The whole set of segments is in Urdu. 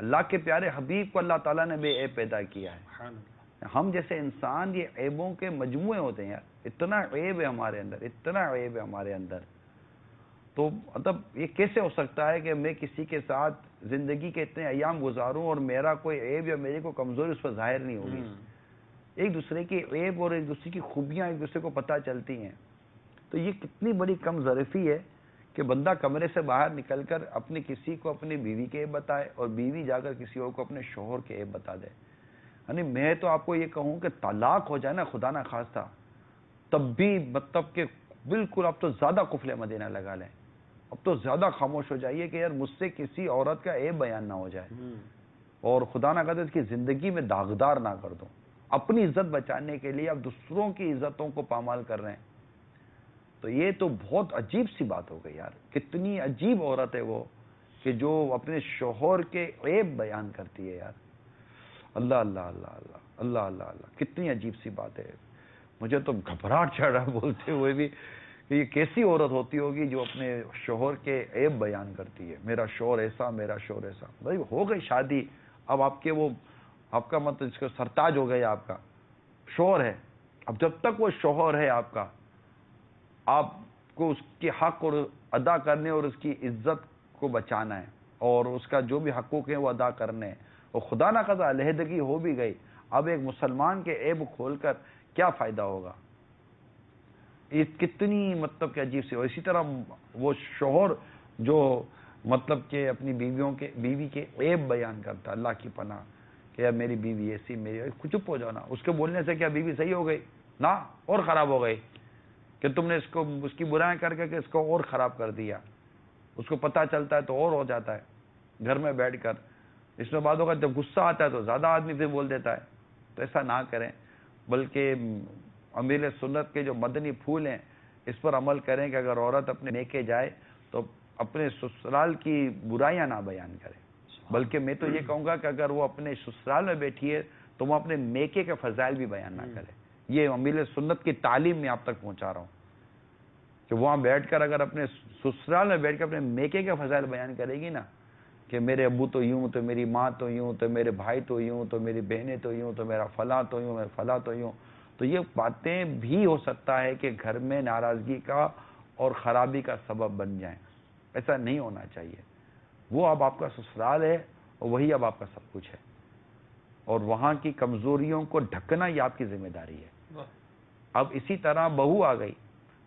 اللہ کے پیارے حبیب کو اللہ تعالیٰ نے بے عیب پیدا کیا ہے. ہم جیسے انسان یہ عیبوں کے مجموعے ہوتے ہیں یار. اتنا عیب ہے ہمارے اندر، اتنا عیب ہے ہمارے اندر. تو مطلب یہ کیسے ہو سکتا ہے کہ میں کسی کے ساتھ زندگی کے اتنے ایام گزاروں اور میرا کوئی عیب یا میری کوئی کمزوری اس پر ظاہر نہیں ہوگی. ایک دوسرے کی عیب اور ایک دوسرے کی خوبیاں ایک دوسرے کو پتہ چلتی ہیں. تو یہ کتنی بڑی کم ظرفی ہے کہ بندہ کمرے سے باہر نکل کر اپنی کسی کو اپنی بیوی کے عیب بتائے اور بیوی جا کر کسی اور کو اپنے شوہر کے عیب بتا دے. یعنی میں تو آپ کو یہ کہوں کہ طلاق ہو جائے نا خدا نہ خواستہ، تب بھی مطلب کہ بالکل اب تو زیادہ قفل مدینہ لگا لیں. اب تو زیادہ خاموش ہو جائیے کہ یار مجھ سے کسی عورت کا عیب بیان نہ ہو جائے اور خدا نہ کرے اس کی زندگی میں داغدار نہ کر دوں. اپنی عزت بچانے کے لیے اب دوسروں کی عزتوں کو پامال کر رہے ہیں. تو یہ تو بہت عجیب سی بات ہو گئی یار. کتنی عجیب عورت ہے وہ کہ جو اپنے شوہر کے عیب بیان کرتی ہے یار. اللہ اللہ اللہ اللہ اللہ اللہ اللہ، کتنی عجیب سی بات ہے. مجھے تو گھبراہٹ چڑھ رہا بولتے ہوئے بھی کہ یہ کیسی عورت ہوتی ہوگی جو اپنے شوہر کے عیب بیان کرتی ہے. میرا شوہر ایسا، میرا شوہر ایسا. بھائی ہو گئی شادی، اب آپ کے وہ آپ کا مطلب اس کا سرتاج ہو گیا، آپ کا شوہر ہے. اب جب تک وہ شوہر ہے آپ کا، آپ کو اس کے حق اور ادا کرنے اور اس کی عزت کو بچانا ہے اور اس کا جو بھی حقوق ہیں وہ ادا کرنے ہیں. اور خدا نہ خدا علیحدگی ہو بھی گئی، اب ایک مسلمان کے عیب کھول کر کیا فائدہ ہوگا؟ یہ کتنی مطلب کہ عجیب سی. اور اسی طرح وہ شوہر جو مطلب کہ اپنی بیوی کے عیب بیان کرتا، اللہ کی پناہ کہ یار میری بیوی ایسی، میری چپ ہو جاؤ نا. اس کے بولنے سے کیا بیوی صحیح ہو گئی؟ نہ، اور خراب ہو گئی کہ تم نے اس کی برائیں کر کے اس کو اور خراب کر دیا. اس کو پتہ چلتا ہے تو اور ہو جاتا ہے گھر میں بیٹھ کر. اس میں بعد ہوگا جب غصہ آتا ہے تو زیادہ آدمی پھر بول دیتا ہے. تو ایسا نہ کریں، بلکہ امیر سنت کے جو مدنی پھول ہیں اس پر عمل کریں کہ اگر عورت اپنے میکے جائے تو اپنے سسرال کی برائیاں نہ بیان کرے، بلکہ میں تو یہ کہوں گا کہ اگر وہ اپنے سسرال میں بیٹھی ہے تو وہ اپنے میکے کے فضائل بھی بیان نہ کرے. یہ امیر سنت کی تعلیم میں آپ تک پہنچا رہا ہوں کہ وہاں بیٹھ کر اگر اپنے سسرال میں بیٹھ کر اپنے میکے کے فضائل بیان کرے گی نا کہ میرے ابو تو یوں، تو میری ماں تو یوں، تو میرے بھائی تو یوں، تو میری بہنیں تو یوں، تو میرا فلاں تو یوں، میرا فلاں تو یوں، تو یہ باتیں بھی ہو سکتا ہے کہ گھر میں ناراضگی کا اور خرابی کا سبب بن جائیں. ایسا نہیں ہونا چاہیے. وہ اب آپ کا سسرال ہے اور وہی اب آپ کا سب کچھ ہے، اور وہاں کی کمزوریوں کو ڈھکنا یہ آپ کی ذمہ داری ہے. اب اسی طرح بہو آ گئی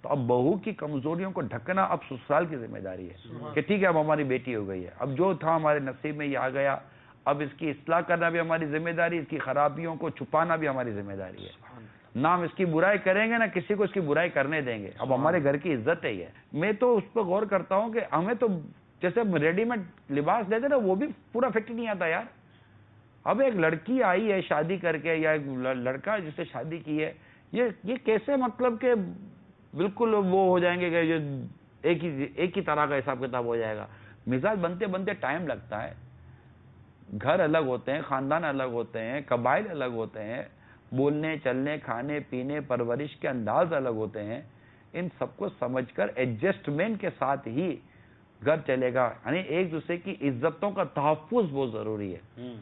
تو اب بہو کی کمزوریوں کو ڈھکنا اب سسرال کی ذمہ داری ہے کہ ٹھیک ہے اب ہماری بیٹی ہو گئی ہے، اب جو تھا ہمارے نصیب میں یہ آ گیا، اب اس کی اصلاح کرنا بھی ہماری ذمہ داری، اس کی خرابیوں کو چھپانا بھی ہماری ذمہ داری ہے. نہ ہم اس کی برائی کریں گے، نہ کسی کو اس کی برائی کرنے دیں گے. اب ہمارے گھر کی عزت ہے یہ. میں تو اس پہ غور کرتا ہوں کہ ہمیں تو جیسے ریڈی میڈ لباس لیتے نا وہ بھی پورا فٹ نہیں آتا یار. اب ایک لڑکی آئی ہے شادی کر کے یا ایک لڑکا جس سے شادی کی ہے، یہ کیسے مطلب کہ بالکل وہ ہو جائیں گے کہ ایک ہی طرح کا حساب کتاب ہو جائے گا. مزاج بنتے بنتے ٹائم لگتا ہے. گھر الگ ہوتے ہیں، خاندان الگ ہوتے ہیں، قبائل الگ ہوتے ہیں، بولنے چلنے کھانے پینے پرورش کے انداز الگ ہوتے ہیں. ان سب کو سمجھ کر ایڈجسٹمنٹ کے ساتھ ہی گھر چلے گا. یعنی ایک دوسرے کی عزتوں کا تحفظ بہت ضروری ہے.